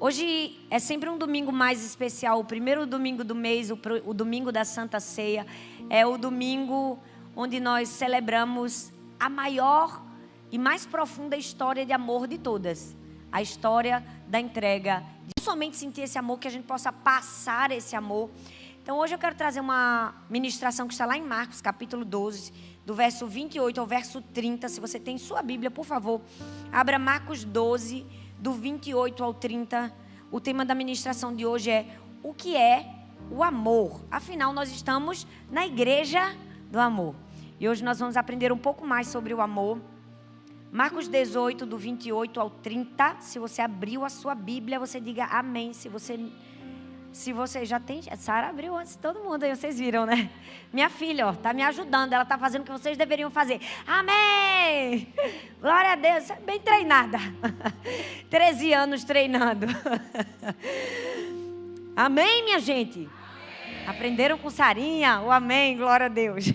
Hoje é sempre um domingo mais especial, o primeiro domingo do mês, o domingo da Santa Ceia. É o domingo onde nós celebramos a maior e mais profunda história de amor de todas. A história da entrega, de somente sentir esse amor, que a gente possa passar esse amor. Então hoje eu quero trazer uma ministração que está lá em Marcos, capítulo 12, do verso 28 ao verso 30. Se você tem sua Bíblia, por favor, abra Marcos 12, do 28 ao 30, o tema da ministração de hoje é o que é o amor. Afinal, nós estamos na igreja do amor. E hoje nós vamos aprender um pouco mais sobre o amor. Marcos 18, do 28 ao 30. Se você abriu a sua Bíblia, você diga amém. Se você já tem... Sara abriu antes de todo mundo, aí vocês viram, né? Minha filha, ó, tá me ajudando. Ela tá fazendo o que vocês deveriam fazer. Amém! Glória a Deus, você é bem treinada. 13 anos treinando. Amém, minha gente? Amém. Aprenderam com Sarinha? O amém, glória a Deus.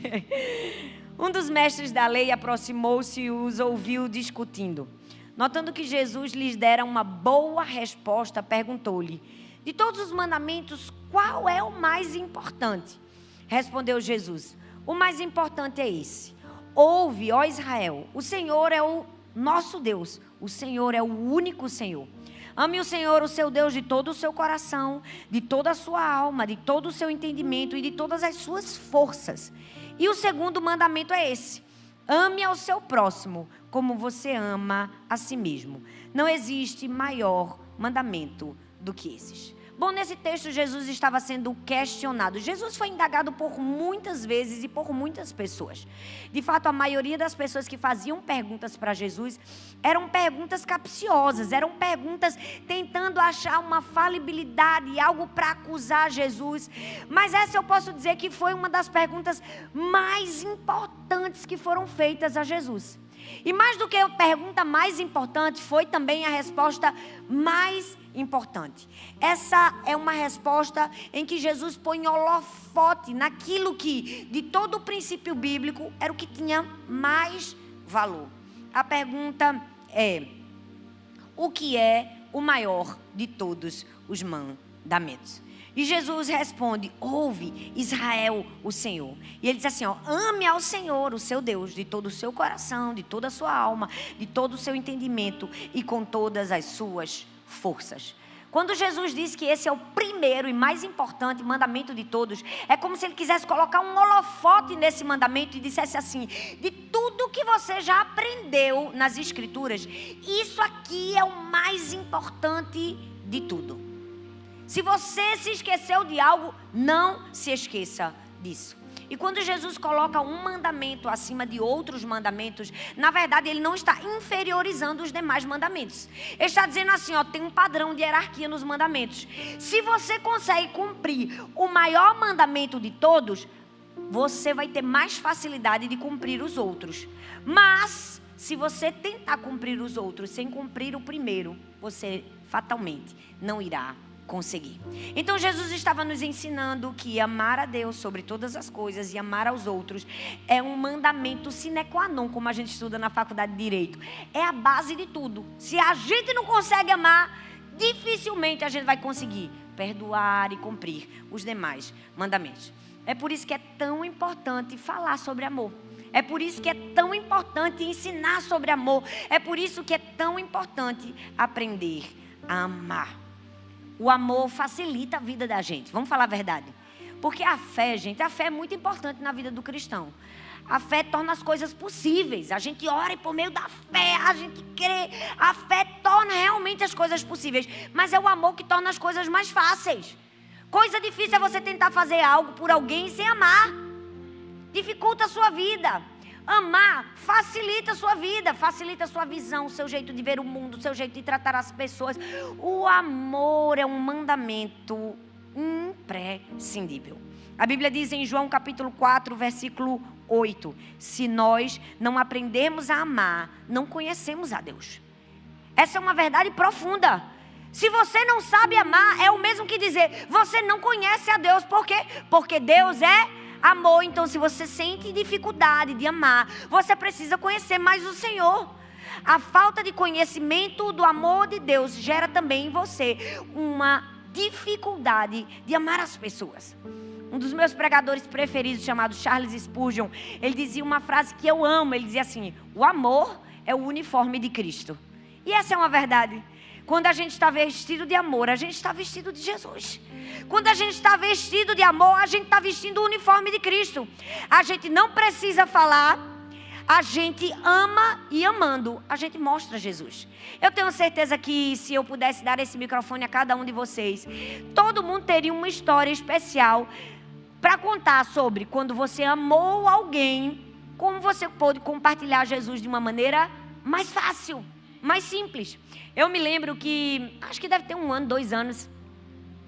Um dos mestres da lei aproximou-se e os ouviu discutindo. Notando que Jesus lhes dera uma boa resposta, perguntou-lhe: de todos os mandamentos, qual é o mais importante? Respondeu Jesus: o mais importante é esse. Ouve, ó Israel, o Senhor é o nosso Deus. O Senhor é o único Senhor. Ame o Senhor, o seu Deus, de todo o seu coração, de toda a sua alma, de todo o seu entendimento e de todas as suas forças. E o segundo mandamento é esse: ame ao seu próximo como você ama a si mesmo. Não existe maior mandamento do que esses. Bom, nesse texto Jesus estava sendo questionado. Jesus foi indagado por muitas vezes e por muitas pessoas. De fato, a maioria das pessoas que faziam perguntas para Jesus eram perguntas capciosas, eram perguntas tentando achar uma falibilidade, algo para acusar Jesus. Mas essa eu posso dizer que foi uma das perguntas mais importantes que foram feitas a Jesus. E mais do que a pergunta mais importante, foi também a resposta mais importante. Essa é uma resposta em que Jesus põe holofote naquilo que, de todo o princípio bíblico, era o que tinha mais valor. A pergunta é: o que é o maior de todos os mandamentos? E Jesus responde: ouve, Israel, o Senhor. E ele diz assim, ó: ame ao Senhor, o seu Deus, de todo o seu coração, de toda a sua alma, de todo o seu entendimento e com todas as suas forças. Quando Jesus diz que esse é o primeiro e mais importante mandamento de todos, é como se ele quisesse colocar um holofote nesse mandamento e dissesse assim: de tudo que você já aprendeu nas Escrituras, isso aqui é o mais importante de tudo. Se você se esqueceu de algo, não se esqueça disso. E quando Jesus coloca um mandamento acima de outros mandamentos, na verdade ele não está inferiorizando os demais mandamentos. Ele está dizendo assim, ó, tem um padrão de hierarquia nos mandamentos. Se você consegue cumprir o maior mandamento de todos, você vai ter mais facilidade de cumprir os outros. Mas se você tentar cumprir os outros sem cumprir o primeiro, você fatalmente não irá conseguir. Então Jesus estava nos ensinando que amar a Deus sobre todas as coisas e amar aos outros é um mandamento sine qua non, como a gente estuda na faculdade de Direito. É a base de tudo. Se a gente não consegue amar, dificilmente a gente vai conseguir perdoar e cumprir os demais mandamentos. É por isso que é tão importante falar sobre amor. É por isso que é tão importante ensinar sobre amor. É por isso que é tão importante aprender a amar. O amor facilita a vida da gente, vamos falar a verdade. Porque a fé, gente, a fé é muito importante na vida do cristão. A fé torna as coisas possíveis. A gente ora e por meio da fé, a gente crê. A fé torna realmente as coisas possíveis. Mas é o amor que torna as coisas mais fáceis. Coisa difícil é você tentar fazer algo por alguém sem amar. Dificulta a sua vida. Amar facilita a sua vida, facilita a sua visão, o seu jeito de ver o mundo, o seu jeito de tratar as pessoas. O amor é um mandamento imprescindível. A Bíblia diz em João capítulo 4, versículo 8: se nós não aprendermos a amar, não conhecemos a Deus. Essa é uma verdade profunda. Se você não sabe amar, é o mesmo que dizer, você não conhece a Deus. Por quê? Porque Deus é amor. Então, se você sente dificuldade de amar, você precisa conhecer mais o Senhor. a falta de conhecimento do amor de Deus gera também em você uma dificuldade de amar as pessoas. Um dos meus pregadores preferidos, chamado Charles Spurgeon, ele dizia uma frase que eu amo. Ele dizia assim: o amor é o uniforme de Cristo. E essa é uma verdade. Quando a gente está vestido de amor, a gente está vestido de Jesus. Quando a gente está vestido de amor, a gente está vestindo o uniforme de Cristo. A gente não precisa falar, a gente ama e amando, a gente mostra Jesus. Eu tenho certeza que se eu pudesse dar esse microfone a cada um de vocês, todo mundo teria uma história especial para contar sobre quando você amou alguém, como você pôde compartilhar Jesus de uma maneira mais fácil, mais simples. Eu me lembro que, acho que deve ter 1 ano, 2 anos,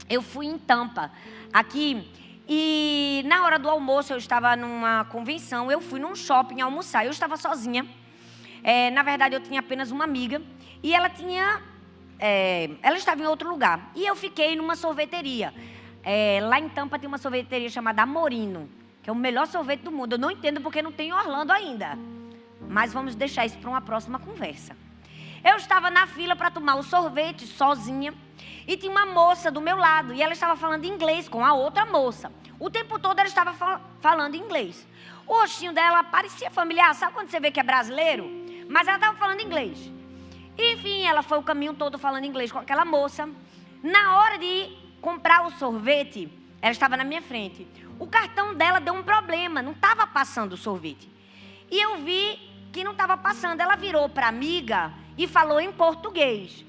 eu fui em Tampa, aqui, e na hora do almoço eu estava numa convenção, eu fui num shopping almoçar, eu estava sozinha. Na verdade eu tinha apenas uma amiga, e ela estava em outro lugar, e eu fiquei numa sorveteria. Lá em Tampa tem uma sorveteria chamada Amorino, que é o melhor sorvete do mundo. Eu não entendo porque não tem em Orlando ainda, mas vamos deixar isso para uma próxima conversa. Eu estava na fila para tomar o sorvete sozinha e tinha uma moça do meu lado e ela estava falando inglês com a outra moça. O tempo todo ela estava falando inglês. O rostinho dela parecia familiar, sabe quando você vê que é brasileiro? Mas ela estava falando inglês. Enfim, ela foi o caminho todo falando inglês com aquela moça. Na hora de comprar o sorvete, ela estava na minha frente. O cartão dela deu um problema, não estava passando o sorvete. E eu vi que não estava passando. Ela virou para a amiga e falou em português.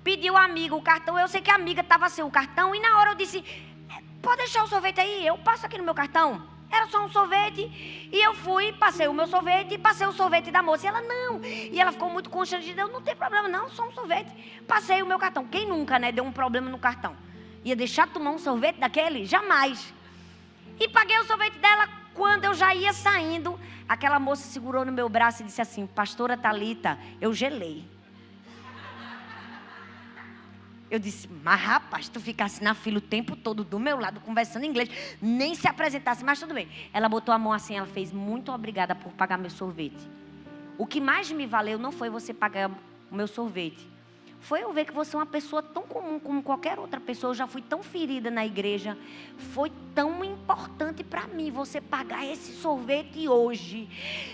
Pediu a amiga o cartão. Eu sei que a amiga estava sem o cartão. E na hora eu disse: pode deixar o sorvete aí, eu passo aqui no meu cartão. Era só um sorvete. E eu fui, passei o meu sorvete e passei o sorvete da moça. E ela não. E ela ficou muito constrangida. Eu: não tem problema não, só um sorvete. Passei o meu cartão. Quem nunca, né, deu um problema no cartão? Ia deixar de tomar um sorvete daquele? Jamais. E paguei o sorvete dela. Quando eu já ia saindo, aquela moça segurou no meu braço e disse assim: pastora Thalita, eu gelei. Eu disse: mas rapaz, tu ficasse na fila o tempo todo do meu lado, conversando em inglês, nem se apresentasse, mas tudo bem. Ela botou a mão assim, ela fez: muito obrigada por pagar meu sorvete. O que mais me valeu não foi você pagar o meu sorvete, foi eu ver que você é uma pessoa tão comum como qualquer outra pessoa. Eu já fui tão ferida na igreja. Foi tão importante para mim você pagar esse sorvete hoje.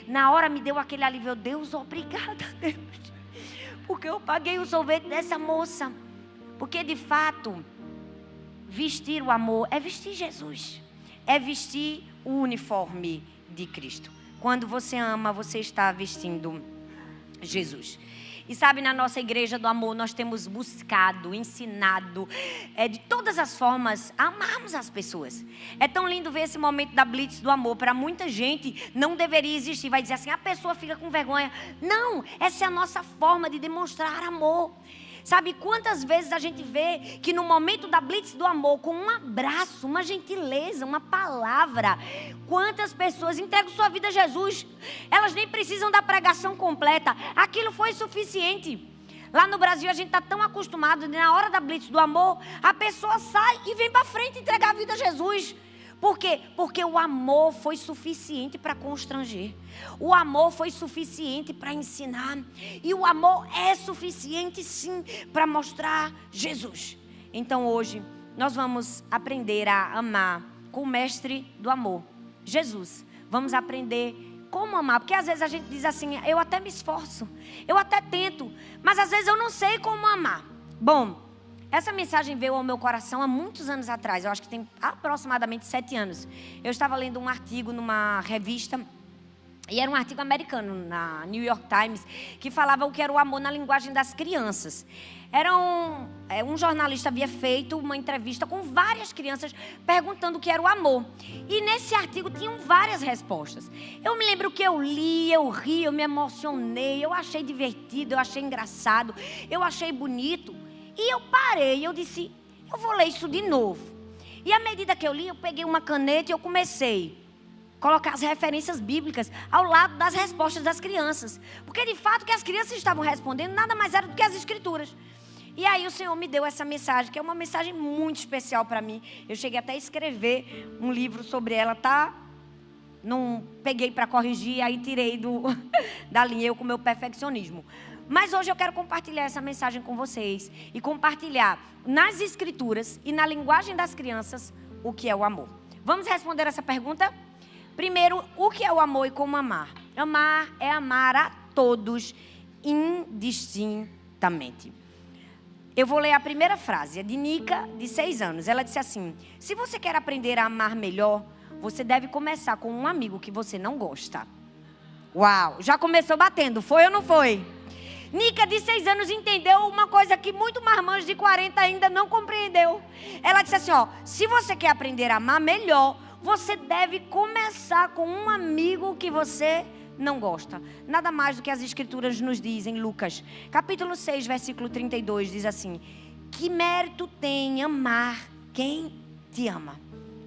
Na hora me deu aquele alívio. Deus, obrigada, Deus. Porque eu paguei o sorvete dessa moça. Porque de fato, vestir o amor é vestir Jesus. É vestir o uniforme de Cristo. Quando você ama, você está vestindo Jesus. E sabe, na nossa igreja do amor, nós temos buscado, ensinado, de todas as formas, a amarmos as pessoas. É tão lindo ver esse momento da Blitz do amor. Para muita gente, não deveria existir. Vai dizer assim: a pessoa fica com vergonha. Não, essa é a nossa forma de demonstrar amor. Sabe quantas vezes a gente vê que no momento da Blitz do amor, com um abraço, uma gentileza, uma palavra, quantas pessoas entregam sua vida a Jesus? Elas nem precisam da pregação completa. Aquilo foi suficiente. Lá no Brasil a gente está tão acostumado, na hora da Blitz do amor, a pessoa sai e vem para frente entregar a vida a Jesus. Por quê? Porque o amor foi suficiente para constranger. O amor foi suficiente para ensinar. E o amor é suficiente sim para mostrar Jesus. Então hoje nós vamos aprender a amar com o mestre do amor, Jesus. Vamos aprender como amar. Porque às vezes a gente diz assim: eu até me esforço, eu até tento, mas às vezes eu não sei como amar. Bom, essa mensagem veio ao meu coração há muitos anos atrás. Eu acho que tem aproximadamente 7 anos. Eu estava lendo um artigo numa revista, e era um artigo americano, na New York Times, que falava o que era o amor na linguagem das crianças. Um jornalista havia feito uma entrevista com várias crianças perguntando o que era o amor. E nesse artigo tinham várias respostas. Eu me lembro que eu li, eu ri, eu me emocionei, eu achei divertido, eu achei engraçado, eu achei bonito. E eu parei, eu disse: eu vou ler isso de novo. E à medida que eu li, eu peguei uma caneta e eu comecei a colocar as referências bíblicas ao lado das respostas das crianças. Porque de fato o que as crianças estavam respondendo nada mais era do que as escrituras. E aí o Senhor me deu essa mensagem, que é uma mensagem muito especial para mim. Eu cheguei até a escrever um livro sobre ela, tá não peguei para corrigir, aí tirei da linha, eu com o meu perfeccionismo. Mas hoje eu quero compartilhar essa mensagem com vocês e compartilhar nas escrituras e na linguagem das crianças o que é o amor. Vamos responder essa pergunta? Primeiro, o que é o amor e como amar? Amar é amar a todos indistintamente. Eu vou ler a primeira frase, é de Nica, de 6 anos. Ela disse assim: se você quer aprender a amar melhor, você deve começar com um amigo que você não gosta. Uau, já começou batendo, foi ou não foi? Nica, de 6 anos, entendeu uma coisa que muito marmanjo de 40 ainda não compreendeu. Ela disse assim, se você quer aprender a amar melhor, você deve começar com um amigo que você não gosta. Nada mais do que as escrituras nos dizem. Lucas, capítulo 6, versículo 32, diz assim: que mérito tem amar quem te ama?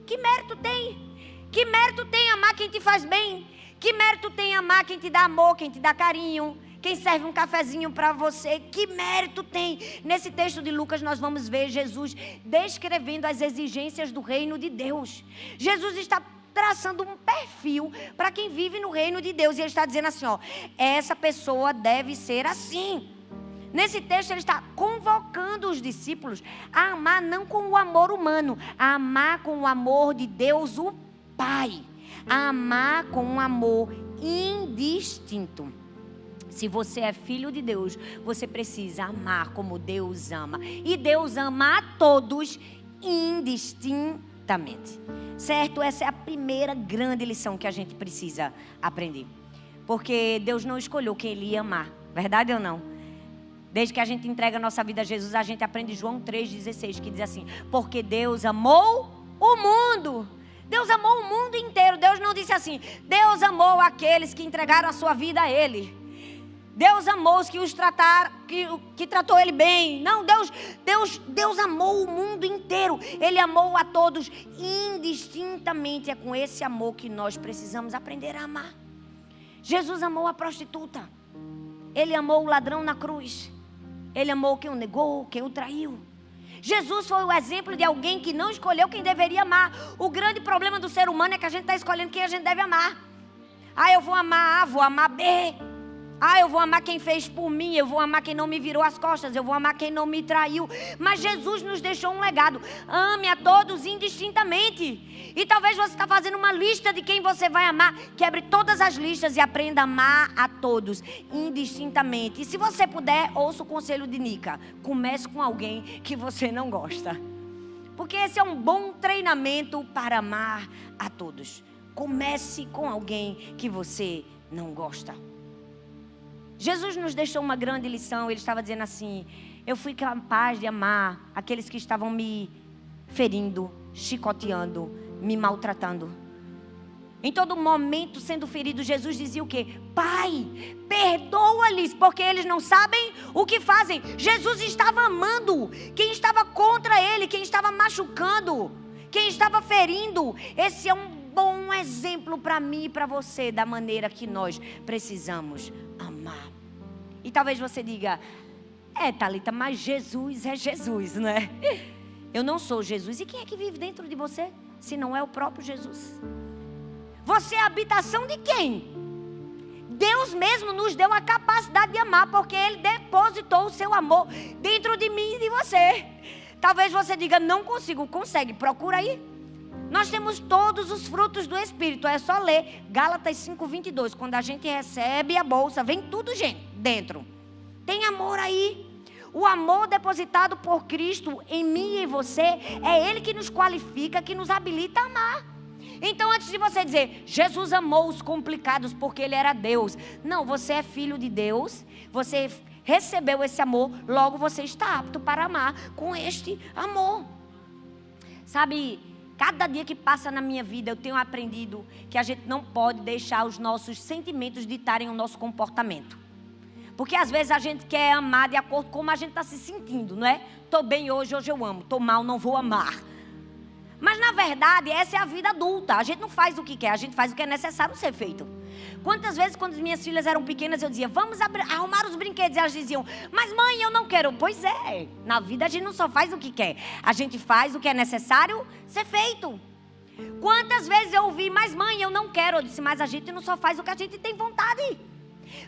Que mérito tem? Que mérito tem amar quem te faz bem? Que mérito tem amar quem te dá amor, quem te dá carinho, quem serve um cafezinho para você? Que mérito tem? Nesse texto de Lucas nós vamos ver Jesus descrevendo as exigências do reino de Deus. Jesus está traçando um perfil para quem vive no reino de Deus. E ele está dizendo assim, essa pessoa deve ser assim. Nesse texto ele está convocando os discípulos a amar não com o amor humano, a amar com o amor de Deus o Pai. A amar com um amor indistinto. Se você é filho de Deus, você precisa amar como Deus ama. E Deus ama a todos indistintamente. Certo? Essa é a primeira grande lição que a gente precisa aprender. Porque Deus não escolheu quem Ele ia amar. Verdade ou não? Desde que a gente entrega a nossa vida a Jesus, a gente aprende João 3,16, que diz assim: porque Deus amou o mundo. Deus amou o mundo inteiro. Deus não disse assim: Deus amou aqueles que entregaram a sua vida a Ele. Deus amou os que os trataram, que tratou Ele bem. Não, Deus amou o mundo inteiro. Ele amou a todos indistintamente. É com esse amor que nós precisamos aprender a amar. Jesus amou a prostituta. Ele amou o ladrão na cruz. Ele amou quem o negou, quem o traiu. Jesus foi o exemplo de alguém que não escolheu quem deveria amar. O grande problema do ser humano é que a gente está escolhendo quem a gente deve amar. Eu vou amar A, vou amar B. Eu vou amar quem fez por mim, eu vou amar quem não me virou as costas, eu vou amar quem não me traiu. Mas Jesus nos deixou um legado: ame a todos indistintamente. E talvez você está fazendo uma lista de quem você vai amar. Quebre todas as listas e aprenda a amar a todos indistintamente. E se você puder, ouça o conselho de Nica: comece com alguém que você não gosta. Porque esse é um bom treinamento para amar a todos. Comece com alguém que você não gosta. Jesus nos deixou uma grande lição. Ele estava dizendo assim: eu fui capaz de amar aqueles que estavam me ferindo, chicoteando, me maltratando. Em todo momento sendo ferido, Jesus dizia o quê? Pai, perdoa-lhes, porque eles não sabem o que fazem. Jesus estava amando quem estava contra Ele, quem estava machucando, quem estava ferindo. Esse é um bom exemplo para mim e para você da maneira que nós precisamos amar. E talvez você diga: Thalita, mas Jesus é Jesus, não é? Eu não sou Jesus. E quem é que vive dentro de você, se não é o próprio Jesus? Você é a habitação de quem? Deus mesmo nos deu a capacidade de amar, porque Ele depositou o seu amor dentro de mim e de você. Talvez você diga: não consigo. Consegue, procura aí. Nós temos todos os frutos do Espírito. É só ler Gálatas 5:22. Quando a gente recebe a bolsa, vem tudo dentro. Tem amor aí. O amor depositado por Cristo em mim e em você, é Ele que nos qualifica, que nos habilita a amar. Então, antes de você dizer: Jesus amou os complicados porque Ele era Deus. Não, você é filho de Deus. Você recebeu esse amor. Logo você está apto para amar com este amor. Sabe, cada dia que passa na minha vida, eu tenho aprendido que a gente não pode deixar os nossos sentimentos ditarem o nosso comportamento. Porque às vezes a gente quer amar de acordo com como a gente está se sentindo, não é? Estou bem hoje eu amo. Estou mal, não vou amar. Mas na verdade, essa é a vida adulta. A gente não faz o que quer, a gente faz o que é necessário ser feito. Quantas vezes, quando as minhas filhas eram pequenas, eu dizia: vamos arrumar os brinquedos. E elas diziam: mas mãe, eu não quero. Pois é, na vida a gente não só faz o que quer, a gente faz o que é necessário ser feito. Quantas vezes eu ouvi, mas mãe, eu não quero. Eu disse, mas a gente não só faz o que a gente tem vontade.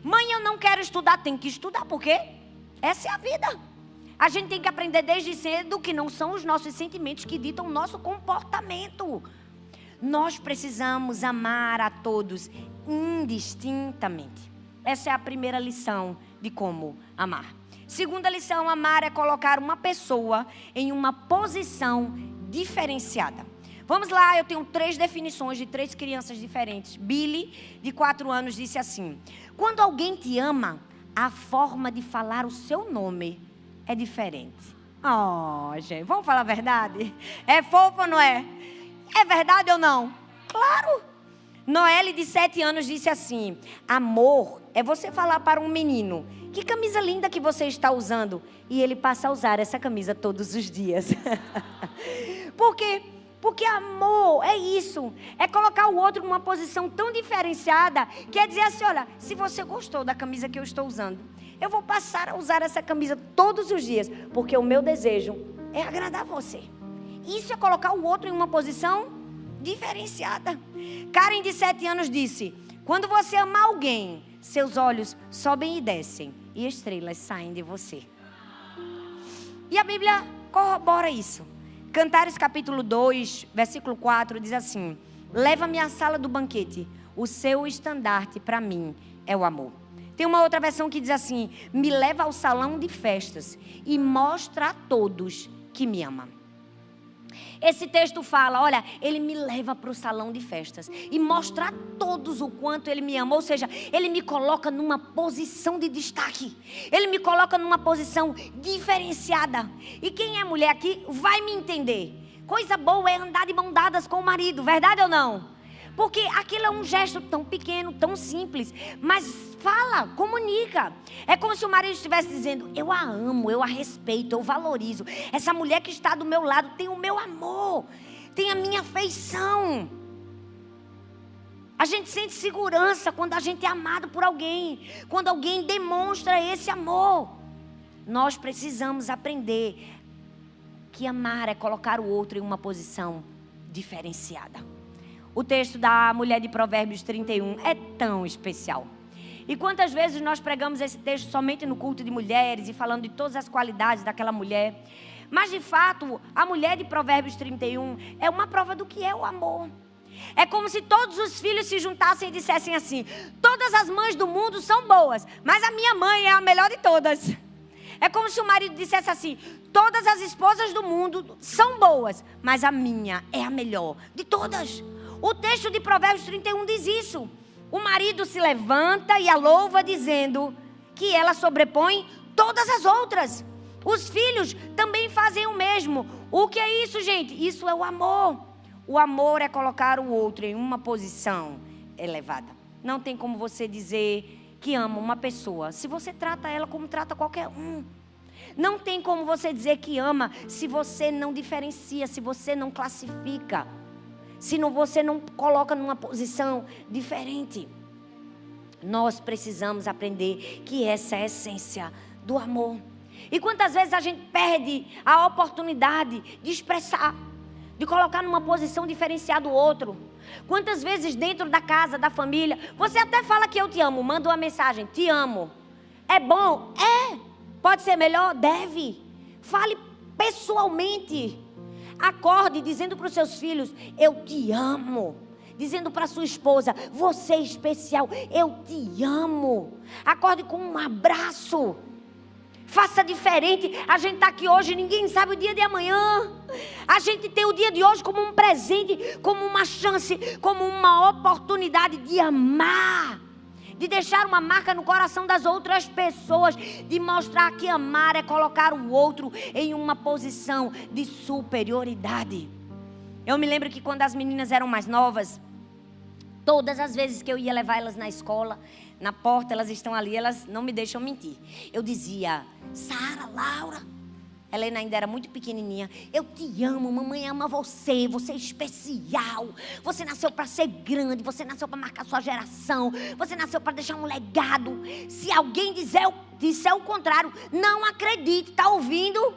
Mãe, eu não quero estudar. Tem que estudar, porque essa é a vida. A gente tem que aprender desde cedo que não são os nossos sentimentos que ditam o nosso comportamento. Nós precisamos amar a todos indistintamente. Essa é a primeira lição de como amar. Segunda lição, amar é colocar uma pessoa em uma posição diferenciada. Vamos lá, eu tenho 3 definições de 3 crianças diferentes. Billy, de 4 anos, disse assim: quando alguém te ama, a forma de falar o seu nome é diferente. Oh, gente, vamos falar a verdade? É fofo ou não é? É verdade ou não? Claro! Noelle, de 7 anos, disse assim: amor é você falar para um menino, que camisa linda que você está usando, e ele passa a usar essa camisa todos os dias. Por quê? Porque amor é isso, é colocar o outro numa posição tão diferenciada, que é dizer assim, olha, se você gostou da camisa que eu estou usando, eu vou passar a usar essa camisa todos os dias, porque o meu desejo é agradar você. Isso é colocar o outro em uma posição diferenciada. Karen, de 7 anos, disse: quando você ama alguém, seus olhos sobem e descem, e estrelas saem de você. E a Bíblia corrobora isso. Cantares capítulo 2, versículo 4, diz assim: leva-me à sala do banquete, o seu estandarte para mim é o amor. Tem uma outra versão que diz assim: me leva ao salão de festas e mostra a todos que me ama. Esse texto fala, olha, ele me leva para o salão de festas e mostra a todos o quanto ele me ama. Ou seja, ele me coloca numa posição de destaque. Ele me coloca numa posição diferenciada. E quem é mulher aqui vai me entender. Coisa boa é andar de mão dadas com o marido, verdade ou não? Porque aquilo é um gesto tão pequeno, tão simples, mas fala, comunica. É como se o marido estivesse dizendo: eu a amo, eu a respeito, eu valorizo. Essa mulher que está do meu lado tem o meu amor, tem a minha afeição. A gente sente segurança quando a gente é amado por alguém, quando alguém demonstra esse amor. Nós precisamos aprender que amar é colocar o outro em uma posição diferenciada. O texto da mulher de Provérbios 31 é tão especial. E quantas vezes nós pregamos esse texto somente no culto de mulheres e falando de todas as qualidades daquela mulher. Mas de fato, a mulher de Provérbios 31 é uma prova do que é o amor. É como se todos os filhos se juntassem e dissessem assim: todas as mães do mundo são boas, mas a minha mãe é a melhor de todas. É como se o marido dissesse assim: todas as esposas do mundo são boas, mas a minha é a melhor de todas. O texto de Provérbios 31 diz isso. O marido se levanta e a louva, dizendo que ela sobrepõe todas as outras. Os filhos também fazem o mesmo. O que é isso, gente? Isso é o amor. O amor é colocar o outro em uma posição elevada. Não tem como você dizer que ama uma pessoa se você trata ela como trata qualquer um. Não tem como você dizer que ama se você não diferencia, se você não classifica. Se você não coloca numa posição diferente. Nós precisamos aprender que essa é a essência do amor. E quantas vezes a gente perde a oportunidade de expressar, de colocar numa posição diferenciada o outro. Quantas vezes dentro da casa, da família, você até fala que eu te amo, manda uma mensagem: te amo. É bom? É. Pode ser melhor? Deve. Fale pessoalmente. Acorde dizendo para os seus filhos: eu te amo. Dizendo para sua esposa: você é especial, eu te amo. Acorde com um abraço. Faça diferente. A gente está aqui hoje, ninguém sabe o dia de amanhã. A gente tem o dia de hoje como um presente, como uma chance, como uma oportunidade de amar. De deixar uma marca no coração das outras pessoas, de mostrar que amar é colocar o outro em uma posição de superioridade. Eu me lembro que quando as meninas eram mais novas, todas as vezes que eu ia levar elas na escola, na porta, elas estão ali, elas não me deixam mentir. Eu dizia: Sara, Laura, Helena ainda era muito pequenininha: eu te amo, mamãe ama você, você é especial. Você nasceu para ser grande, você nasceu para marcar sua geração, você nasceu para deixar um legado. Se alguém disser o contrário, não acredite, está ouvindo?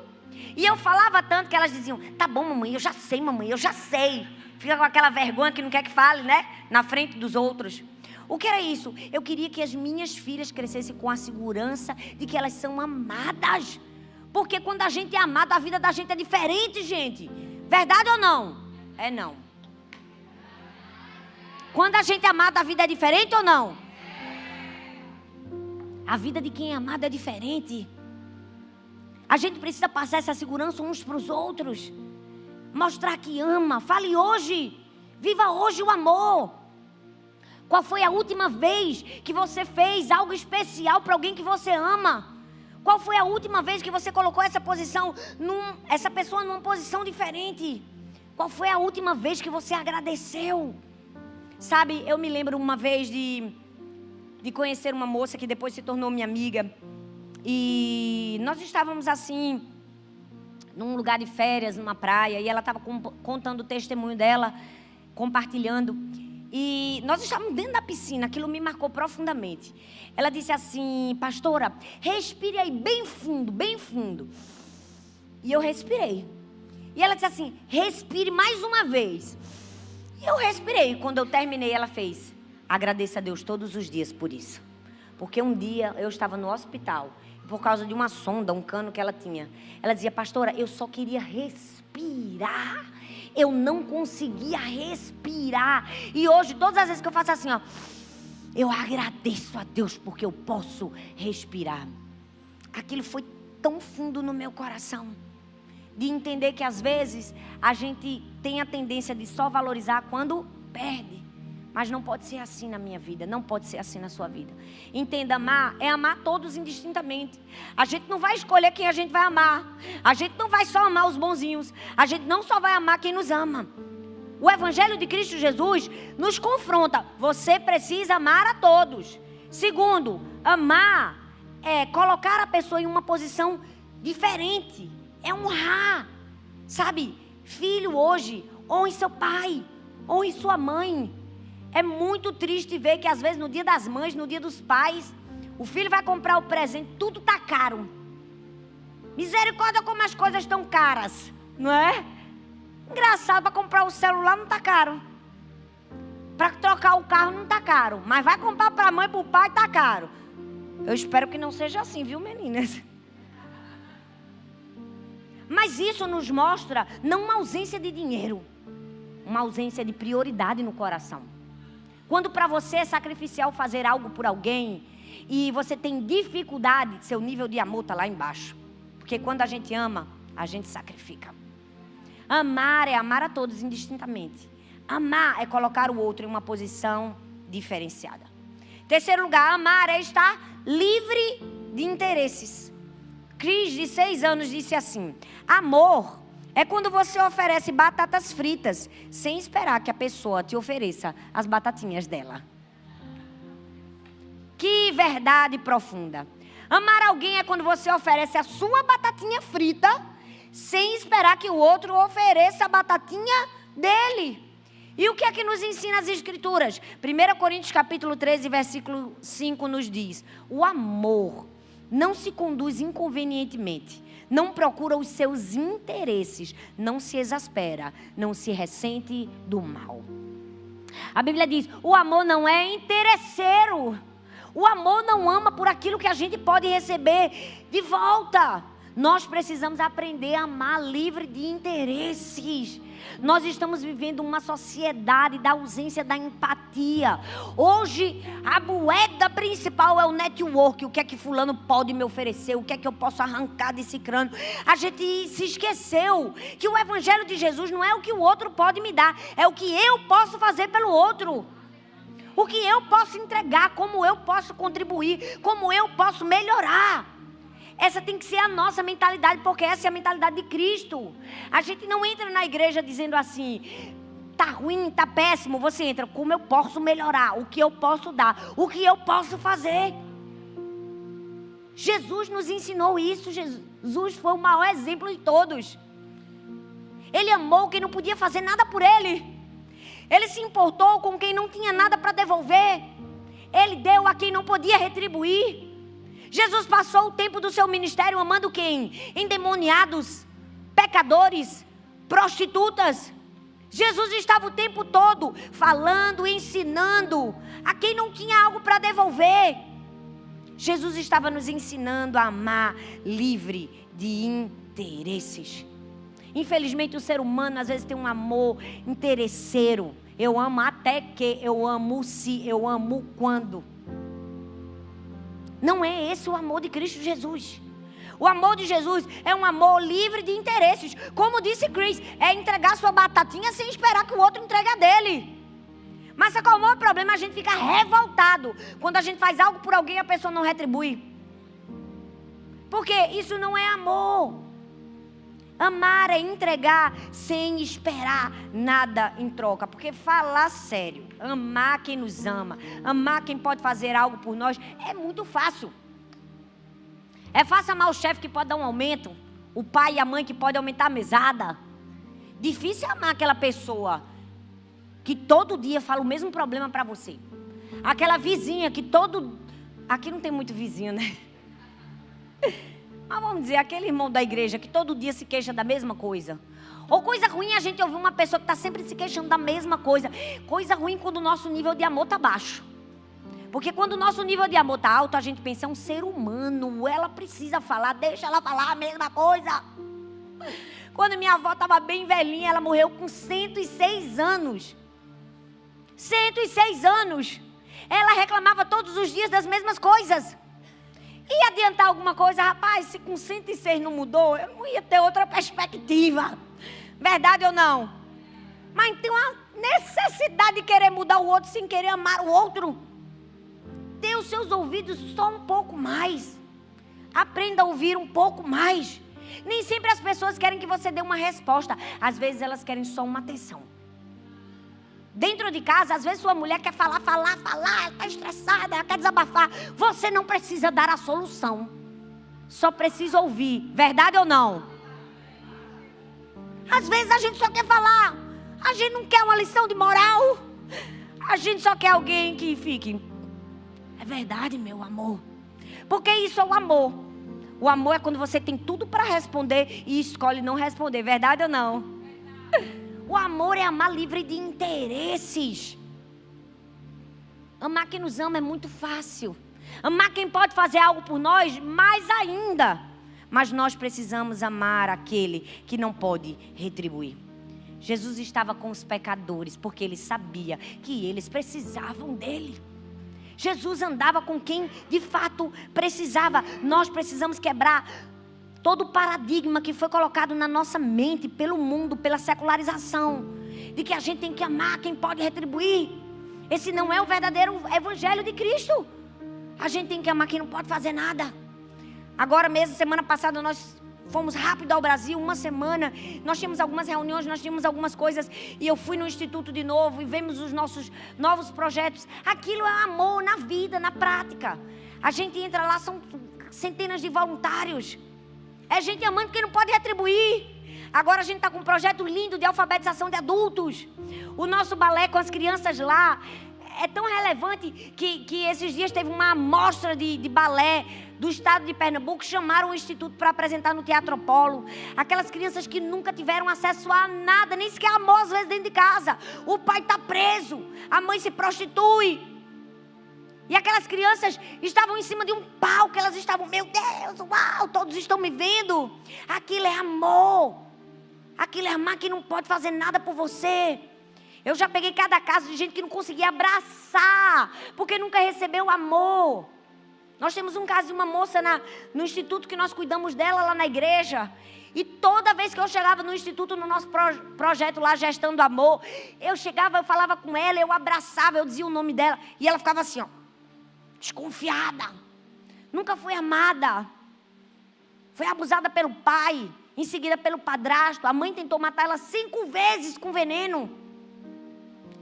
E eu falava tanto que elas diziam, tá bom, mamãe, eu já sei, mamãe, eu já sei. Fica com aquela vergonha que não quer que fale, né? Na frente dos outros. O que era isso? Eu queria que as minhas filhas crescessem com a segurança de que elas são amadas. Porque quando a gente é amado, a vida da gente é diferente, gente. Verdade ou não? É não. Quando a gente é amado, a vida é diferente ou não? A vida de quem é amado é diferente. A gente precisa passar essa segurança uns para os outros. Mostrar que ama. Fale hoje. Viva hoje o amor. Qual foi a última vez que você fez algo especial para alguém que você ama? Qual foi a última vez que você colocou essa pessoa numa posição diferente? Qual foi a última vez que você agradeceu? Sabe, eu me lembro uma vez de conhecer uma moça que depois se tornou minha amiga. E nós estávamos assim, num lugar de férias, numa praia. E ela estava contando o testemunho dela, compartilhando. E nós estávamos dentro da piscina, aquilo me marcou profundamente. Ela disse assim, pastora, respire aí bem fundo, bem fundo. E eu respirei. E ela disse assim, respire mais uma vez. E eu respirei. Quando eu terminei, ela fez, agradeça a Deus todos os dias por isso. Porque um dia eu estava no hospital, por causa de uma sonda, um cano que ela tinha. Ela dizia, pastora, eu só queria respirar. Eu não conseguia respirar. E hoje, todas as vezes que eu faço assim, ó, eu agradeço a Deus porque eu posso respirar. Aquilo foi tão fundo no meu coração. De entender que às vezes a gente tem a tendência de só valorizar quando perde. Mas não pode ser assim na minha vida, não pode ser assim na sua vida. Entenda, amar é amar todos indistintamente. A gente não vai escolher quem a gente vai amar. A gente não vai só amar os bonzinhos. A gente não só vai amar quem nos ama. O Evangelho de Cristo Jesus nos confronta. Você precisa amar a todos. Segundo, amar é colocar a pessoa em uma posição diferente. É honrar. Sabe, filho hoje, honre seu pai, honre sua mãe. É muito triste ver que às vezes no dia das mães, no dia dos pais, o filho vai comprar o presente, tudo está caro. Misericórdia como as coisas estão caras, não é? Engraçado, para comprar o celular não está caro. Para trocar o carro não está caro. Mas vai comprar para a mãe e para o pai está caro. Eu espero que não seja assim, viu, meninas? Mas isso nos mostra não uma ausência de dinheiro, uma ausência de prioridade no coração. Quando para você é sacrificial fazer algo por alguém e você tem dificuldade, seu nível de amor está lá embaixo. Porque quando a gente ama, a gente sacrifica. Amar é amar a todos indistintamente. Amar é colocar o outro em uma posição diferenciada. Terceiro lugar, amar é estar livre de interesses. Cris, de 6 anos, disse assim, amor é quando você oferece batatas fritas, sem esperar que a pessoa te ofereça as batatinhas dela. Que verdade profunda. Amar alguém é quando você oferece a sua batatinha frita, sem esperar que o outro ofereça a batatinha dele. E o que é que nos ensina as Escrituras? 1 Coríntios capítulo 13, versículo 5 nos diz, o amor não se conduz inconvenientemente. Não procura os seus interesses, não se exaspera, não se ressente do mal. A Bíblia diz, o amor não é interesseiro. O amor não ama por aquilo que a gente pode receber de volta. Nós precisamos aprender a amar livre de interesses. Nós estamos vivendo uma sociedade da ausência da empatia. Hoje, a moeda principal é o network. O que é que fulano pode me oferecer? O que é que eu posso arrancar desse crânio? A gente se esqueceu que o Evangelho de Jesus não é o que o outro pode me dar. É o que eu posso fazer pelo outro. O que eu posso entregar, como eu posso contribuir, como eu posso melhorar. Essa tem que ser a nossa mentalidade, porque essa é a mentalidade de Cristo. A gente não entra na igreja dizendo assim, tá ruim, tá péssimo. Você entra, como eu posso melhorar, o que eu posso dar, o que eu posso fazer. Jesus nos ensinou isso. Jesus foi o maior exemplo de todos. Ele amou quem não podia fazer nada por ele. Ele se importou com quem não tinha nada para devolver. Ele deu a quem não podia retribuir. Jesus passou o tempo do seu ministério amando quem? Endemoniados, pecadores, prostitutas. Jesus estava o tempo todo falando, ensinando a quem não tinha algo para devolver. Jesus estava nos ensinando a amar livre de interesses. Infelizmente o ser humano às vezes tem um amor interesseiro. Eu amo até que, eu amo se, eu amo quando. Não é esse o amor de Cristo Jesus. O amor de Jesus é um amor livre de interesses. Como disse Chris, é entregar sua batatinha sem esperar que o outro entregue a dele. Mas sabe qual é o maior problema? A gente fica revoltado quando a gente faz algo por alguém e a pessoa não retribui. Porque isso não é amor. Amar é entregar sem esperar nada em troca. Porque falar sério, amar quem nos ama, amar quem pode fazer algo por nós, é muito fácil. É fácil amar o chefe que pode dar um aumento, o pai e a mãe que pode aumentar a mesada. Difícil é amar aquela pessoa que todo dia fala o mesmo problema para você. Aquela vizinha que todo... Aqui não tem muito vizinho, né? Mas vamos dizer, aquele irmão da igreja que todo dia se queixa da mesma coisa. Ou coisa ruim a gente ouvir uma pessoa que está sempre se queixando da mesma coisa. Coisa ruim quando o nosso nível de amor está baixo. Porque quando o nosso nível de amor está alto, a gente pensa, é um ser humano, ela precisa falar, deixa ela falar a mesma coisa. Quando minha avó estava bem velhinha, ela morreu com 106 anos. 106 anos. Ela reclamava todos os dias das mesmas coisas. Ia adiantar alguma coisa? Rapaz, se com 106 não mudou, eu não ia ter outra perspectiva. Verdade ou não? Mas tem uma necessidade de querer mudar o outro sem querer amar o outro. Dê os seus ouvidos só um pouco mais. Aprenda a ouvir um pouco mais. Nem sempre as pessoas querem que você dê uma resposta. Às vezes elas querem só uma atenção. Dentro de casa, às vezes sua mulher quer falar, ela está estressada, ela quer desabafar. Você não precisa dar a solução. Só precisa ouvir. Verdade ou não? Às vezes a gente só quer falar. A gente não quer uma lição de moral. A gente só quer alguém que fique... É verdade, meu amor. Porque isso é o amor. O amor é quando você tem tudo para responder e escolhe não responder. Verdade ou não? O amor é amar livre de interesses. Amar quem nos ama é muito fácil. Amar quem pode fazer algo por nós, mais ainda. Mas nós precisamos amar aquele que não pode retribuir. Jesus estava com os pecadores porque ele sabia que eles precisavam dele. Jesus andava com quem de fato precisava. Nós precisamos quebrar todo o paradigma que foi colocado na nossa mente pelo mundo, pela secularização, de que a gente tem que amar quem pode retribuir. Esse não é o verdadeiro evangelho de Cristo. A gente tem que amar quem não pode fazer nada. Agora mesmo, semana passada, nós fomos rápido ao Brasil, uma semana. Nós tínhamos algumas reuniões, nós tínhamos algumas coisas. E eu fui no instituto de novo e vemos os nossos novos projetos. Aquilo é amor na vida, na prática. A gente entra lá, são centenas de voluntários. É gente amando quem não pode retribuir. Agora a gente está com um projeto lindo de alfabetização de adultos. O nosso balé com as crianças lá é tão relevante que esses dias teve uma amostra de balé do estado de Pernambuco. Chamaram o instituto para apresentar no Teatro Apolo. Aquelas crianças que nunca tiveram acesso a nada, nem sequer amor às vezes dentro de casa. O pai está preso, a mãe se prostitui. E aquelas crianças estavam em cima de um palco, elas estavam, meu Deus, uau, todos estão me vendo. Aquilo é amor. Aquilo é amar quem não pode fazer nada por você. Eu já peguei cada caso de gente que não conseguia abraçar, porque nunca recebeu amor. Nós temos um caso de uma moça no instituto que nós cuidamos dela lá na igreja. E toda vez que eu chegava no instituto, no nosso projeto lá, Gestando Amor, eu chegava, eu falava com ela, eu abraçava, eu dizia o nome dela. E ela ficava assim, ó, desconfiada. Nunca foi amada. Foi abusada pelo pai, em seguida pelo padrasto. A mãe tentou matar ela 5 vezes com veneno.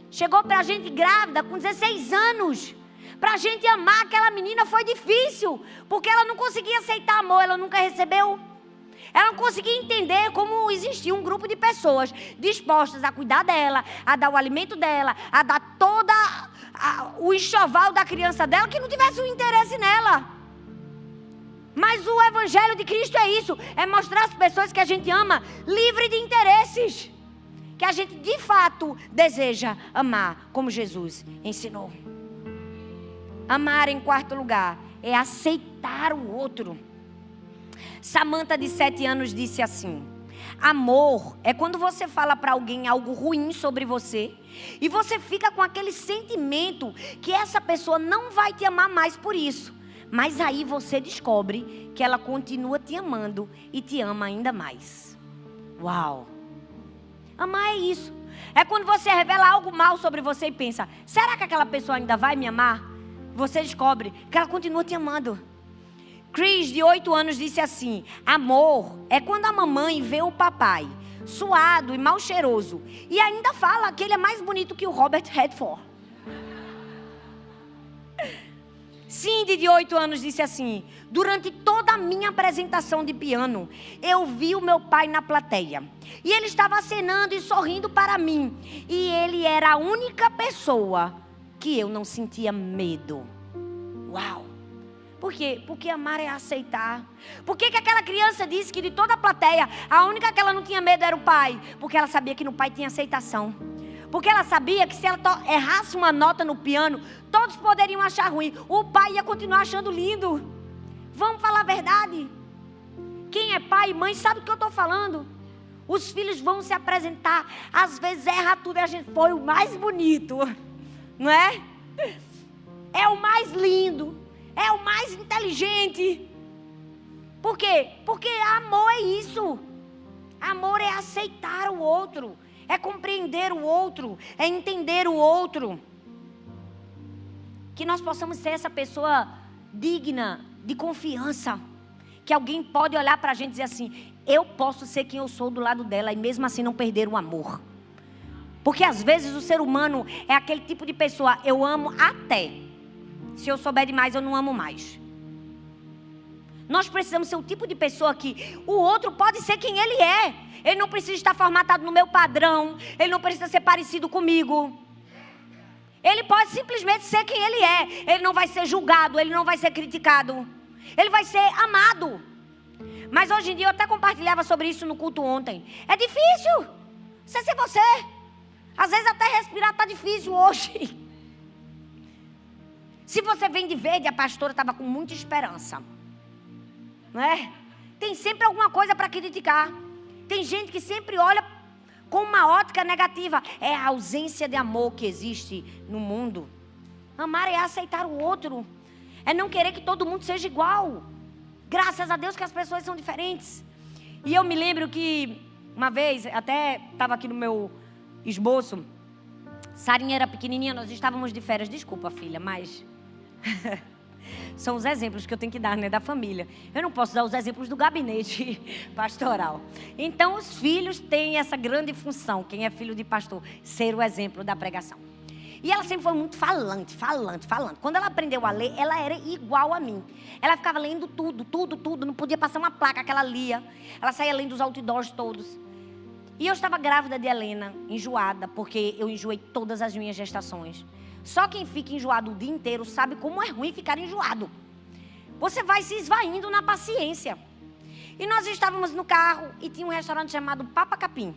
Chegou pra gente grávida, com 16 anos. Pra gente amar aquela menina foi difícil, porque ela não conseguia aceitar amor, ela nunca recebeu. Ela não conseguia entender como existia um grupo de pessoas dispostas a cuidar dela, a dar o alimento dela, a dar o enxoval da criança dela, que não tivesse um interesse nela. Mas o evangelho de Cristo é isso. É mostrar às pessoas que a gente ama livre de interesses. Que a gente de fato deseja amar como Jesus ensinou. Amar, em quarto lugar, é aceitar o outro. Samantha, de 7 anos, disse assim: amor é quando você fala para alguém algo ruim sobre você e você fica com aquele sentimento que essa pessoa não vai te amar mais por isso. Mas aí você descobre que ela continua te amando e te ama ainda mais. Uau! Amar é isso. É quando você revela algo mal sobre você e pensa: será que aquela pessoa ainda vai me amar? Você descobre que ela continua te amando. Chris, de 8 anos, disse assim: amor é quando a mamãe vê o papai suado e mal cheiroso e ainda fala que ele é mais bonito que o Robert Redford. Cindy, de 8 anos, disse assim: durante toda a minha apresentação de piano, eu vi o meu pai na plateia. E ele estava acenando e sorrindo para mim. E ele era a única pessoa que eu não sentia medo. Uau! Por quê? Porque amar é aceitar. Por que aquela criança disse que de toda a plateia, a única que ela não tinha medo era o pai? Porque ela sabia que no pai tinha aceitação. Porque ela sabia que se ela errasse uma nota no piano, todos poderiam achar ruim. O pai ia continuar achando lindo. Vamos falar a verdade. Quem é pai e mãe sabe o que eu estou falando. Os filhos vão se apresentar. Às vezes erra tudo e a gente foi o mais bonito. Não é? É o mais lindo. É o mais inteligente. Por quê? Porque amor é isso. Amor é aceitar o outro. É compreender o outro, é entender o outro. Que nós possamos ser essa pessoa digna de confiança. Que alguém pode olhar para a gente e dizer assim: eu posso ser quem eu sou do lado dela e mesmo assim não perder o amor. Porque às vezes o ser humano é aquele tipo de pessoa: eu amo até. Se eu souber demais, eu não amo mais. Nós precisamos ser o tipo de pessoa que o outro pode ser quem ele é. Ele não precisa estar formatado no meu padrão. Ele não precisa ser parecido comigo. Ele pode simplesmente ser quem ele é. Ele não vai ser julgado, ele não vai ser criticado. Ele vai ser amado. Mas hoje em dia, eu até compartilhava sobre isso no culto ontem. É difícil você ser você. Às vezes até respirar está difícil hoje. Se você vem de verde, a pastora estava com muita esperança. Não é? Tem sempre alguma coisa para criticar. Tem gente que sempre olha com uma ótica negativa. É a ausência de amor que existe no mundo. Amar é aceitar o outro. É não querer que todo mundo seja igual. Graças a Deus que as pessoas são diferentes. E eu me lembro que uma vez, até estava aqui no meu esboço, Sarinha era pequenininha, nós estávamos de férias. Desculpa, filha, mas... são os exemplos que eu tenho que dar, né, da família. Eu não posso dar os exemplos do gabinete pastoral. Então, os filhos têm essa grande função, quem é filho de pastor, ser o exemplo da pregação. E ela sempre foi muito falante. Quando ela aprendeu a ler, ela era igual a mim. Ela ficava lendo tudo. Não podia passar uma placa que ela lia. Ela saía lendo os outdoors todos. E eu estava grávida de Helena, enjoada, porque eu enjoei todas as minhas gestações. Só quem fica enjoado o dia inteiro sabe como é ruim ficar enjoado. Você vai se esvaindo na paciência. E nós estávamos no carro e tinha um restaurante chamado Papa Capim.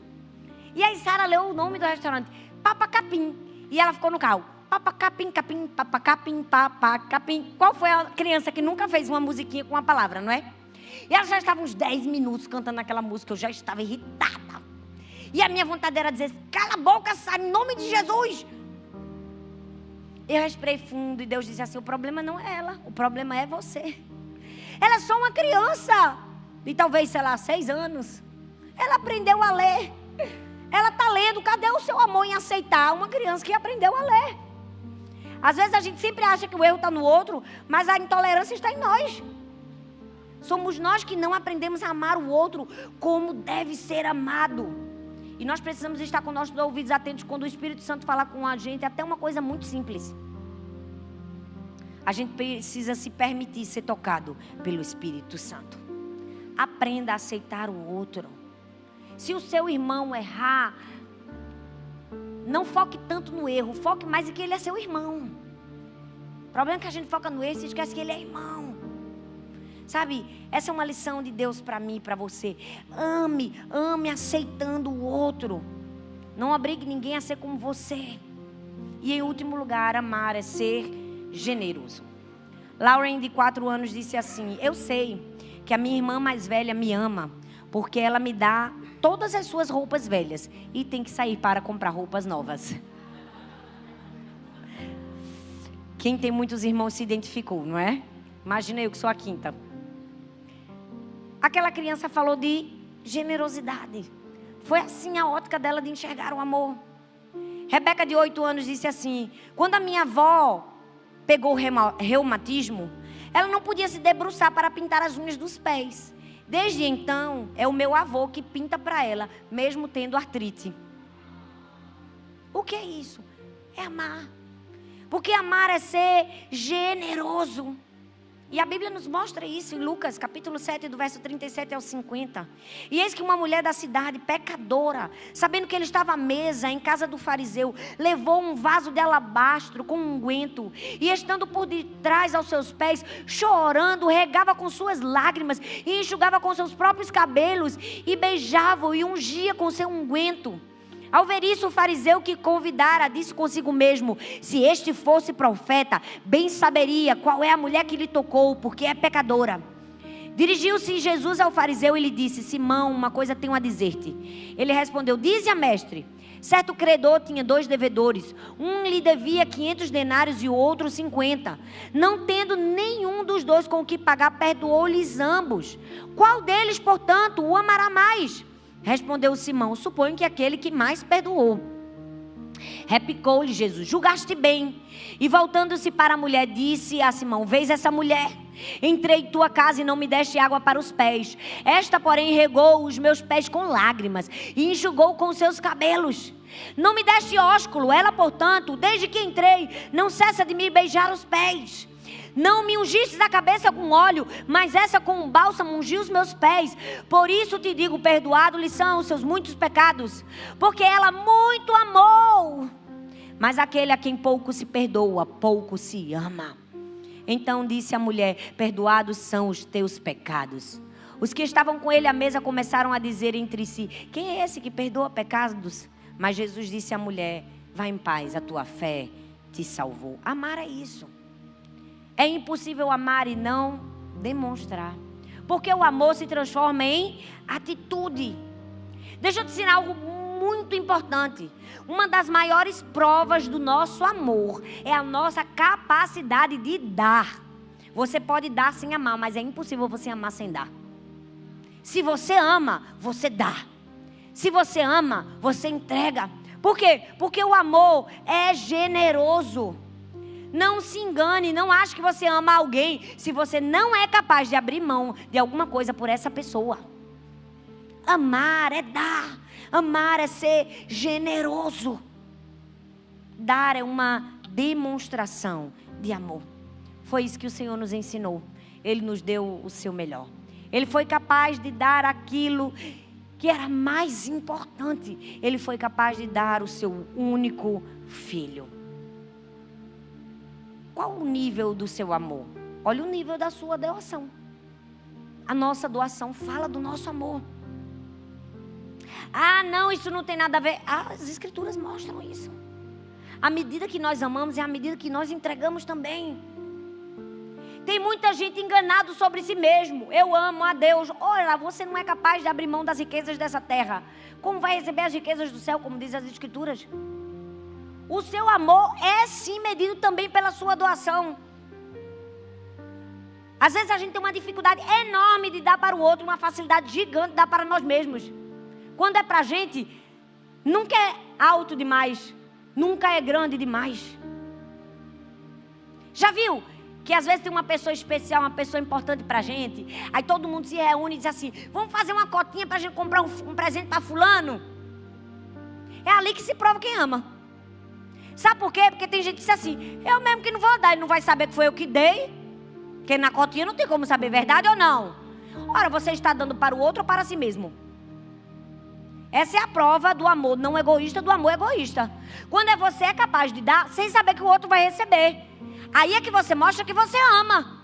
E aí Sara leu o nome do restaurante, Papa Capim. E ela ficou no carro, Papa Capim, Capim, Papa Capim, Papa Capim. Qual foi a criança que nunca fez uma musiquinha com uma palavra, não é? E ela já estava uns 10 minutos cantando aquela música, eu já estava irritada. E a minha vontade era dizer, cala a boca, Sara, em nome de Jesus. Eu respirei fundo e Deus disse assim: o problema não é ela, o problema é você. Ela é só uma criança, e talvez, sei lá, 6 anos. Ela aprendeu a ler. Ela está lendo, cadê o seu amor em aceitar uma criança que aprendeu a ler? Às vezes a gente sempre acha que o erro está no outro, mas a intolerância está em nós. Somos nós que não aprendemos a amar o outro como deve ser amado. E nós precisamos estar com nossos ouvidos atentos quando o Espírito Santo falar com a gente, até uma coisa muito simples. A gente precisa se permitir ser tocado pelo Espírito Santo. Aprenda a aceitar o outro. Se o seu irmão errar, não foque tanto no erro, foque mais em que ele é seu irmão. O problema é que a gente foca no erro e se esquece que ele é irmão. Sabe, essa é uma lição de Deus para mim e para você. Ame aceitando o outro. Não obrigue ninguém a ser como você. E em último lugar, amar é ser generoso. Lauren, de 4 anos, disse assim: eu sei que a minha irmã mais velha me ama, porque ela me dá todas as suas roupas velhas e tem que sair para comprar roupas novas. Quem tem muitos irmãos se identificou, não é? Imagina eu que sou a quinta. Aquela criança falou de generosidade. Foi assim a ótica dela de enxergar o amor. Rebeca, de 8 anos, disse assim: quando a minha avó pegou reumatismo, ela não podia se debruçar para pintar as unhas dos pés. Desde então, é o meu avô que pinta para ela, mesmo tendo artrite. O que é isso? É amar. Porque amar é ser generoso. E a Bíblia nos mostra isso em Lucas, capítulo 7, do verso 37 ao 50. E eis que uma mulher da cidade, pecadora, sabendo que ele estava à mesa em casa do fariseu, levou um vaso de alabastro com unguento, e estando por detrás aos seus pés, chorando, regava com suas lágrimas, e enxugava com seus próprios cabelos, e beijava-o e ungia com seu unguento. Ao ver isso, o fariseu que convidara disse consigo mesmo: se este fosse profeta, bem saberia qual é a mulher que lhe tocou, porque é pecadora. Dirigiu-se Jesus ao fariseu e lhe disse: Simão, uma coisa tenho a dizer-te. Ele respondeu: dize a mestre. Certo credor tinha 2 devedores. Um lhe devia 500 denários e o outro 50. Não tendo nenhum dos 2 com o que pagar, perdoou-lhes ambos. Qual deles, portanto, o amará mais? Respondeu Simão: suponho que aquele que mais perdoou. Replicou-lhe Jesus: julgaste bem. E voltando-se para a mulher, disse a Simão: vês essa mulher? Entrei em tua casa e não me deste água para os pés. Esta, porém, regou os meus pés com lágrimas e enxugou com os seus cabelos. Não me deste ósculo. Ela, portanto, desde que entrei, não cessa de me beijar os pés. Não me ungiste a cabeça com óleo, mas essa com um bálsamo ungiu os meus pés. Por isso te digo, perdoado-lhe são os seus muitos pecados, porque ela muito amou. Mas aquele a quem pouco se perdoa, pouco se ama. Então disse a mulher: perdoados são os teus pecados. Os que estavam com ele à mesa começaram a dizer entre si: quem é esse que perdoa pecados? Mas Jesus disse à mulher: vá em paz, a tua fé te salvou. Amar é isso. É impossível amar e não demonstrar, porque o amor se transforma em atitude. Deixa eu te ensinar algo muito importante. Uma das maiores provas do nosso amor é a nossa capacidade de dar. Você pode dar sem amar, mas é impossível você amar sem dar. Se você ama, você dá. Se você ama, você entrega. Por quê? Porque o amor é generoso. Não se engane, não ache que você ama alguém se você não é capaz de abrir mão de alguma coisa por essa pessoa. Amar é dar. Amar é ser generoso. Dar é uma demonstração de amor. Foi isso que o Senhor nos ensinou. Ele nos deu o seu melhor. Ele foi capaz de dar aquilo que era mais importante. Ele foi capaz de dar o seu único filho. Qual o nível do seu amor? Olha o nível da sua doação. A nossa doação fala do nosso amor. Ah, não, isso não tem nada a ver. As escrituras mostram isso. A medida que nós amamos é a medida que nós entregamos também. Tem muita gente enganada sobre si mesmo. Eu amo a Deus. Olha, você não é capaz de abrir mão das riquezas dessa terra. Como vai receber as riquezas do céu, como diz as escrituras? O seu amor é sim medido também pela sua doação. Às vezes a gente tem uma dificuldade enorme de dar para o outro, uma facilidade gigante de dar para nós mesmos. Quando é para a gente, nunca é alto demais, nunca é grande demais. Já viu que às vezes tem uma pessoa especial, uma pessoa importante para a gente, aí todo mundo se reúne e diz assim: vamos fazer uma cotinha para a gente comprar um presente para fulano? É ali que se prova quem ama. Sabe por quê? Porque tem gente que diz assim: eu mesmo que não vou dar, ele não vai saber que foi eu que dei. Porque na cotinha não tem como saber verdade ou não. Ora, você está dando para o outro ou para si mesmo? Essa é a prova do amor não egoísta, do amor egoísta. Quando você é capaz de dar sem saber que o outro vai receber. Aí é que você mostra que você ama.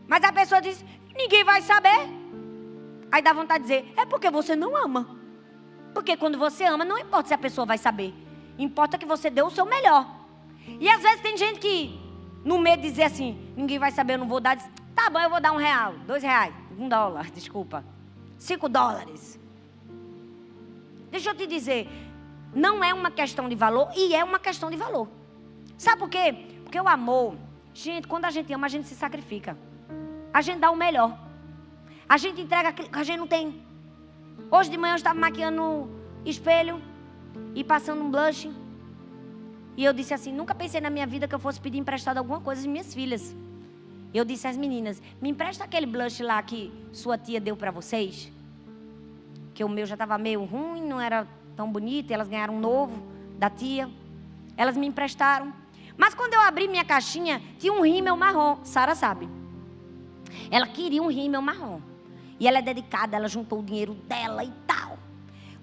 Mas a pessoa diz, ninguém vai saber. Aí dá vontade de dizer, é porque você não ama. Porque quando você ama, não importa se a pessoa vai saber. Importa que você dê o seu melhor. E às vezes tem gente que, no medo de dizer assim, ninguém vai saber, eu não vou dar, diz, tá bom, eu vou dar R$1, R$2, $1, desculpa, $5. Deixa eu te dizer, não é uma questão de valor e é uma questão de valor. Sabe por quê? Porque o amor, gente, quando a gente ama, a gente se sacrifica. A gente dá o melhor. A gente entrega aquilo que a gente não tem. Hoje de manhã eu estava maquiando no espelho e passando um blush. E eu disse assim, nunca pensei na minha vida que eu fosse pedir emprestado alguma coisa às minhas filhas. Eu disse às meninas, me empresta aquele blush lá que sua tia deu para vocês. Que o meu já estava meio ruim, não era tão bonito. E elas ganharam um novo da tia. Elas me emprestaram. Mas quando eu abri minha caixinha, tinha um rímel marrom. Sara sabe. Ela queria um rímel marrom. E ela é dedicada, ela juntou o dinheiro dela e tal.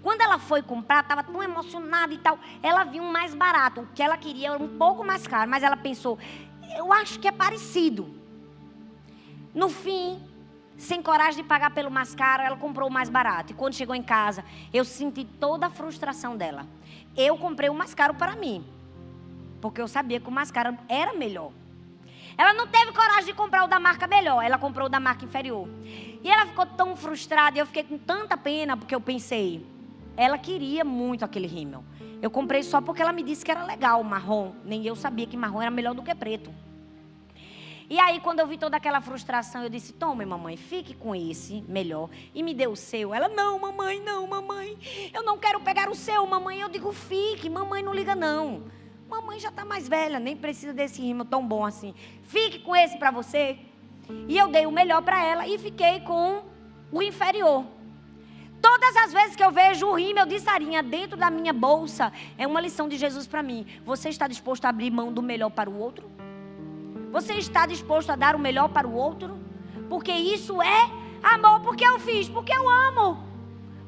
Quando ela foi comprar, estava tão emocionada e tal. Ela viu um mais barato. O que ela queria era um pouco mais caro. Mas ela pensou, eu acho que é parecido. No fim, sem coragem de pagar pelo mais caro, ela comprou o mais barato. E quando chegou em casa, eu senti toda a frustração dela. Eu comprei o mais caro para mim. Porque eu sabia que o mais caro era melhor. Ela não teve coragem de comprar o da marca melhor. Ela comprou o da marca inferior. E ela ficou tão frustrada. E eu fiquei com tanta pena. Porque eu pensei, ela queria muito aquele rímel. Eu comprei só porque ela me disse que era legal o marrom. Nem eu sabia que marrom era melhor do que preto. E aí quando eu vi toda aquela frustração, eu disse, tome mamãe, fique com esse melhor. E me deu o seu. Ela, não mamãe, eu não quero pegar o seu, mamãe. Eu digo, fique, mamãe não liga não. Mamãe já está mais velha, nem precisa desse rímel tão bom assim. Fique com esse para você. E eu dei o melhor para ela e fiquei com o inferior. Todas as vezes que eu vejo o rímel de Sarinha dentro da minha bolsa, é uma lição de Jesus para mim. Você está disposto a abrir mão do melhor para o outro? Você está disposto a dar o melhor para o outro? Porque isso é amor. Porque eu fiz, porque eu amo.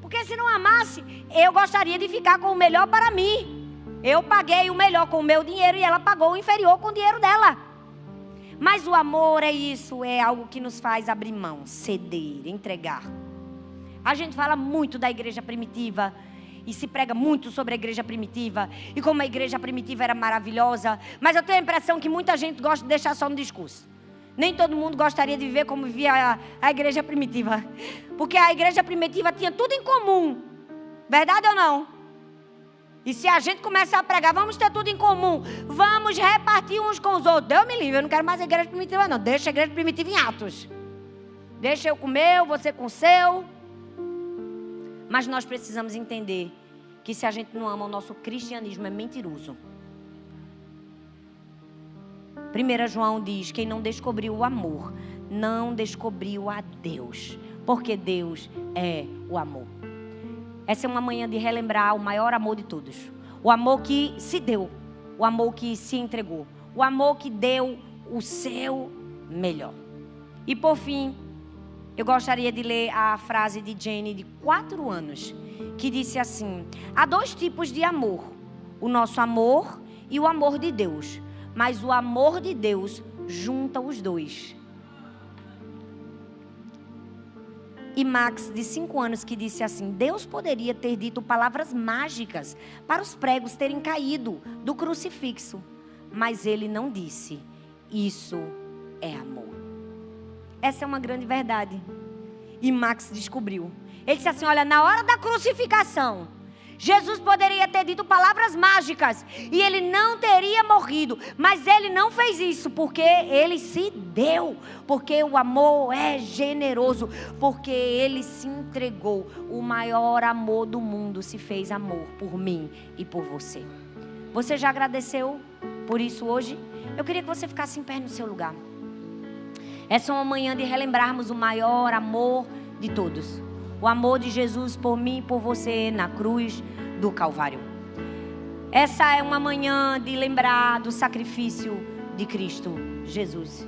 Porque se não amasse, eu gostaria de ficar com o melhor para mim. Eu paguei o melhor com o meu dinheiro e ela pagou o inferior com o dinheiro dela. Mas o amor é isso, é algo que nos faz abrir mão, ceder, entregar. A gente fala muito da igreja primitiva e se prega muito sobre a igreja primitiva e como a igreja primitiva era maravilhosa. Mas eu tenho a impressão que muita gente gosta de deixar só no discurso. Nem todo mundo gostaria de viver como vivia a igreja primitiva. Porque a igreja primitiva tinha tudo em comum. Verdade ou não? E se a gente começar a pregar, vamos ter tudo em comum. Vamos repartir uns com os outros. Deus me livre, eu não quero mais a igreja primitiva não. Deixa a igreja primitiva em Atos. Deixa eu com o meu, você com o seu. Mas nós precisamos entender que se a gente não ama, o nosso cristianismo é mentiroso. 1 João diz, quem não descobriu o amor, não descobriu a Deus. Porque Deus é o amor. Essa é uma manhã de relembrar o maior amor de todos. O amor que se deu. O amor que se entregou. O amor que deu o seu melhor. E por fim, eu gostaria de ler a frase de Jenny, de 4 anos, que disse assim, há 2 tipos de amor. O nosso amor e o amor de Deus. Mas o amor de Deus junta os dois. E Max, de 5 anos, que disse assim, Deus poderia ter dito palavras mágicas para os pregos terem caído do crucifixo. Mas ele não disse, isso é amor. Essa é uma grande verdade. E Max descobriu. Ele disse assim, olha, na hora da crucificação, Jesus poderia ter dito palavras mágicas e ele não teria morrido. Mas ele não fez isso porque ele se deu. Porque o amor é generoso. Porque ele se entregou. O maior amor do mundo se fez amor por mim e por você. Você já agradeceu por isso hoje? Eu queria que você ficasse em pé no seu lugar. Essa é uma manhã de relembrarmos o maior amor de todos. O amor de Jesus por mim e por você na cruz do Calvário. Essa é uma manhã de lembrar do sacrifício de Cristo Jesus.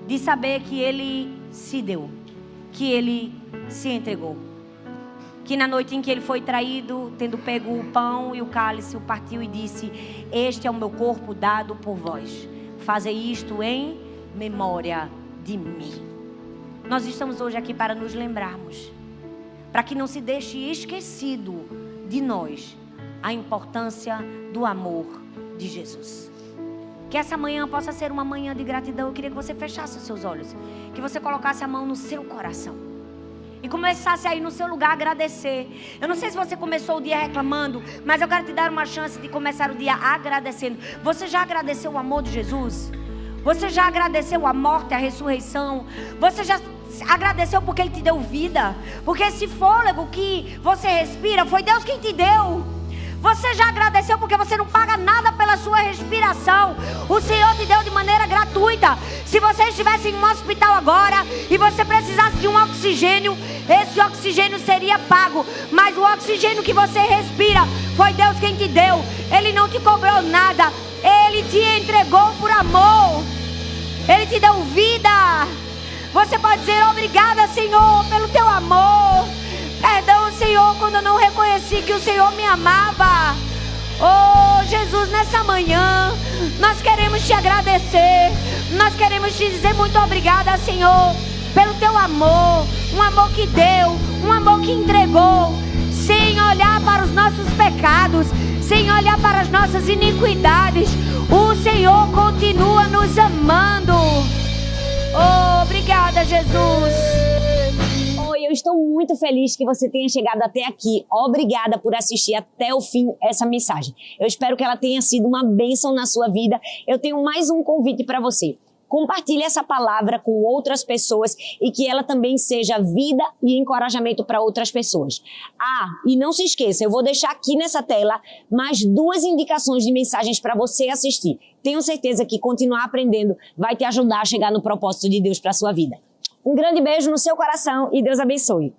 De saber que Ele se deu. Que Ele se entregou. Que na noite em que Ele foi traído, tendo pego o pão e o cálice, o partiu e disse, este é o meu corpo dado por vós. Fazei isto em memória de mim. nós estamos hoje aqui para nos lembrarmos, para que não se deixe esquecido de nós a importância do amor de Jesus. Que essa manhã possa ser uma manhã de gratidão. Eu queria que você fechasse os seus olhos, que você colocasse a mão no seu coração e começasse aí no seu lugar a agradecer. Eu não sei se você começou o dia reclamando, mas eu quero te dar uma chance de começar o dia agradecendo. Você já agradeceu o amor de Jesus? Você já agradeceu a morte, a ressurreição? Você já agradeceu porque Ele te deu vida? Porque esse fôlego que você respira foi Deus quem te deu. Você já agradeceu porque você não paga nada pela sua respiração. O Senhor te deu de maneira gratuita. Se você estivesse em um hospital agora e você precisasse de um oxigênio, esse oxigênio seria pago. Mas o oxigênio que você respira foi Deus quem te deu. Ele não te cobrou nada. Ele te entregou por amor. Ele te deu vida. Você pode dizer obrigada, Senhor, pelo teu amor. Perdão, Senhor, quando eu não reconheci que o Senhor me amava. Oh, Jesus, nessa manhã, nós queremos te agradecer. Nós queremos te dizer muito obrigada, Senhor, pelo teu amor. Um amor que deu, um amor que entregou, sem olhar para os nossos pecados, sem olhar para as nossas iniquidades. O Senhor continua nos amando. Oh, obrigada, Jesus. Eu estou muito feliz que você tenha chegado até aqui. Obrigada por assistir até o fim essa mensagem. Eu espero que ela tenha sido uma bênção na sua vida. Eu tenho mais um convite para você. Compartilhe essa palavra com outras pessoas e que ela também seja vida e encorajamento para outras pessoas. E não se esqueça, eu vou deixar aqui nessa tela mais 2 indicações de mensagens para você assistir. Tenho certeza que continuar aprendendo vai te ajudar a chegar no propósito de Deus para a sua vida. Um grande beijo no seu coração e Deus abençoe.